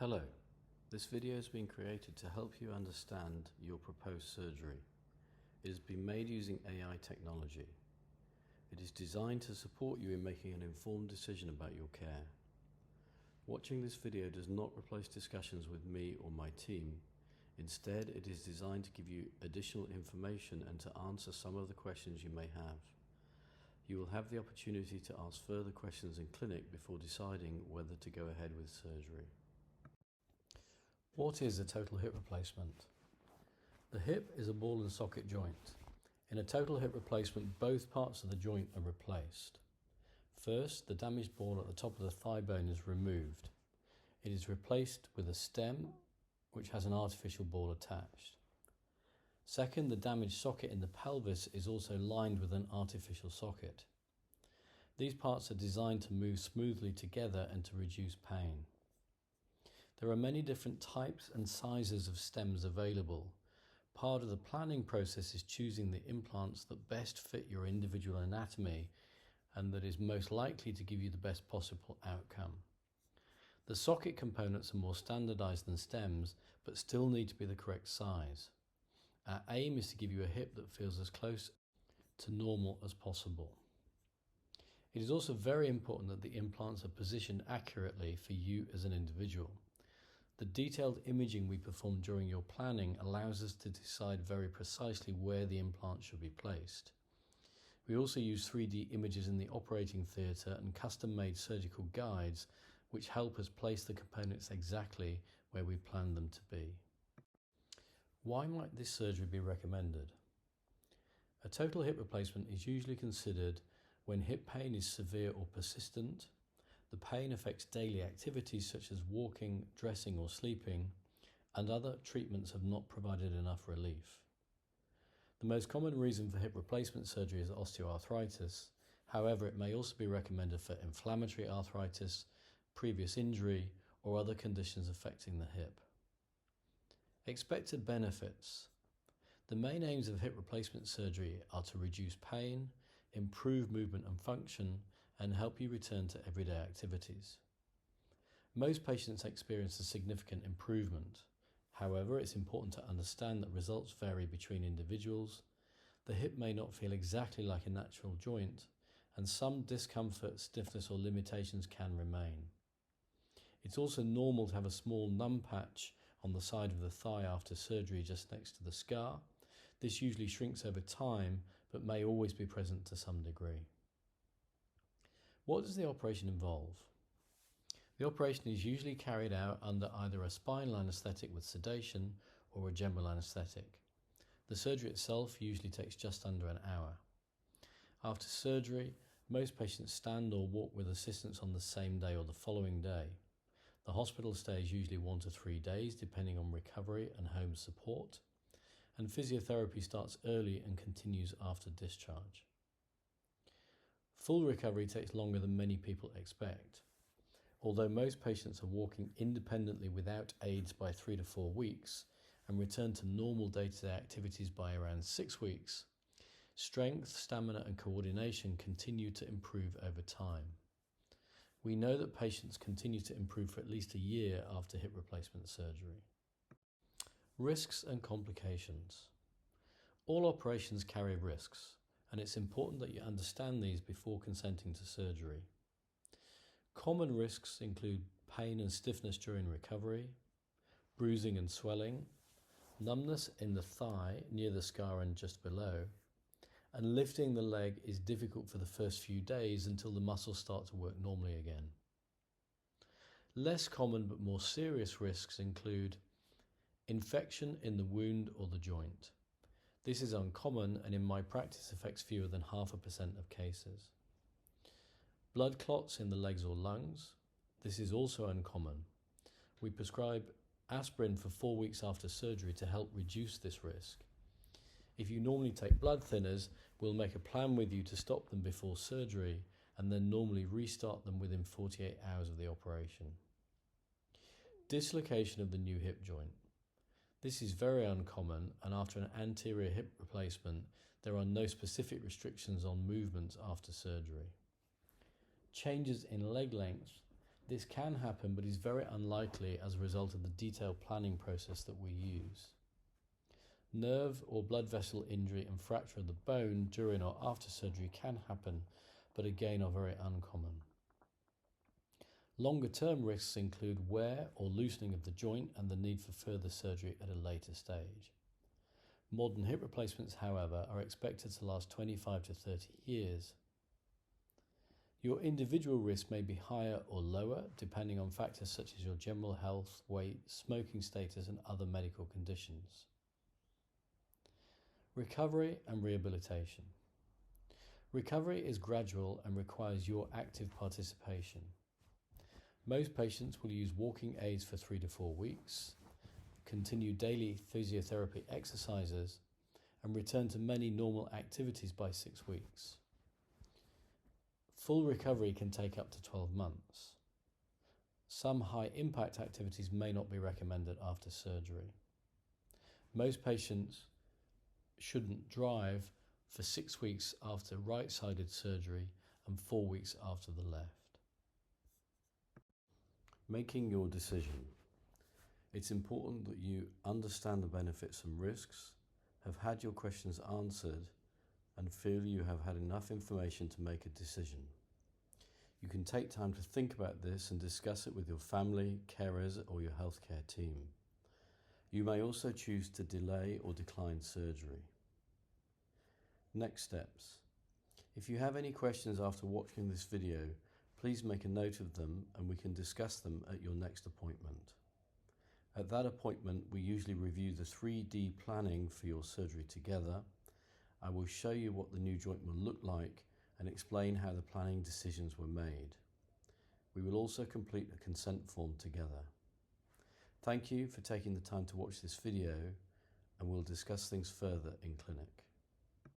Hello, this video has been created to help you understand your proposed surgery. It has been made using AI technology. It is designed to support you in making an informed decision about your care. Watching this video does not replace discussions with me or my team. Instead, it is designed to give you additional information and to answer some of the questions you may have. You will have the opportunity to ask further questions in clinic before deciding whether to go ahead with surgery. What is a total hip replacement? The hip is a ball and socket joint. In a total hip replacement, both parts of the joint are replaced. First, the damaged ball at the top of the thigh bone is removed. It is replaced with a stem, which has an artificial ball attached. Second, the damaged socket in the pelvis is also lined with an artificial socket. These parts are designed to move smoothly together and to reduce pain. There are many different types and sizes of stems available. Part of the planning process is choosing the implants that best fit your individual anatomy and that is most likely to give you the best possible outcome. The socket components are more standardized than stems, but still need to be the correct size. Our aim is to give you a hip that feels as close to normal as possible. It is also very important that the implants are positioned accurately for you as an individual. The detailed imaging we perform during your planning allows us to decide very precisely where the implant should be placed. We also use 3D images in the operating theatre and custom-made surgical guides which help us place the components exactly where we plan them to be. Why might this surgery be recommended? A total hip replacement is usually considered when hip pain is severe or persistent. The pain affects daily activities such as walking, dressing or sleeping, and other treatments have not provided enough relief. The most common reason for hip replacement surgery is osteoarthritis. However, it may also be recommended for inflammatory arthritis, previous injury, or other conditions affecting the hip. Expected benefits. The main aims of hip replacement surgery are to reduce pain, improve movement and function, and help you return to everyday activities. Most patients experience a significant improvement. However, it's important to understand that results vary between individuals. The hip may not feel exactly like a natural joint, and some discomfort, stiffness, or limitations can remain. It's also normal to have a small numb patch on the side of the thigh after surgery just next to the scar. This usually shrinks over time, but may always be present to some degree. What does the operation involve? The operation is usually carried out under either a spinal anaesthetic with sedation or a general anaesthetic. The surgery itself usually takes just under an hour. After surgery, most patients stand or walk with assistance on the same day or the following day. The hospital stay is usually 1 to 3 days, depending on recovery and home support, and physiotherapy starts early and continues after discharge. Full recovery takes longer than many people expect. Although most patients are walking independently without aids by 3 to 4 weeks and return to normal day-to-day activities by around 6 weeks, strength, stamina and coordination continue to improve over time. We know that patients continue to improve for at least a year after hip replacement surgery. Risks and complications. All operations carry risks, and it's important that you understand these before consenting to surgery. Common risks include pain and stiffness during recovery, bruising and swelling, numbness in the thigh near the scar and just below, and lifting the leg is difficult for the first few days until the muscles start to work normally again. Less common but more serious risks include infection in the wound or the joint. This is uncommon and in my practice affects fewer than 0.5% of cases. Blood clots in the legs or lungs. This is also uncommon. We prescribe aspirin for 4 weeks after surgery to help reduce this risk. If you normally take blood thinners, we'll make a plan with you to stop them before surgery and then normally restart them within 48 hours of the operation. Dislocation of the new hip joint. This is very uncommon, and after an anterior hip replacement, there are no specific restrictions on movements after surgery. Changes in leg length. This can happen, but is very unlikely as a result of the detailed planning process that we use. Nerve or blood vessel injury and fracture of the bone during or after surgery can happen, but again are very uncommon. Longer term risks include wear or loosening of the joint and the need for further surgery at a later stage. Modern hip replacements, however, are expected to last 25 to 30 years. Your individual risk may be higher or lower depending on factors such as your general health, weight, smoking status and other medical conditions. Recovery and rehabilitation. Recovery is gradual and requires your active participation. Most patients will use walking aids for 3 to 4 weeks, continue daily physiotherapy exercises, and return to many normal activities by 6 weeks. Full recovery can take up to 12 months. Some high-impact activities may not be recommended after surgery. Most patients shouldn't drive for 6 weeks after right-sided surgery and 4 weeks after the left. Making your decision. It's important that you understand the benefits and risks, have had your questions answered, and feel you have had enough information to make a decision. You can take time to think about this and discuss it with your family, carers, or your healthcare team. You may also choose to delay or decline surgery. Next steps. If you have any questions after watching this video, please make a note of them and we can discuss them at your next appointment. At that appointment, we usually review the 3D planning for your surgery together. I will show you what the new joint will look like and explain how the planning decisions were made. We will also complete a consent form together. Thank you for taking the time to watch this video, and we'll discuss things further in clinic.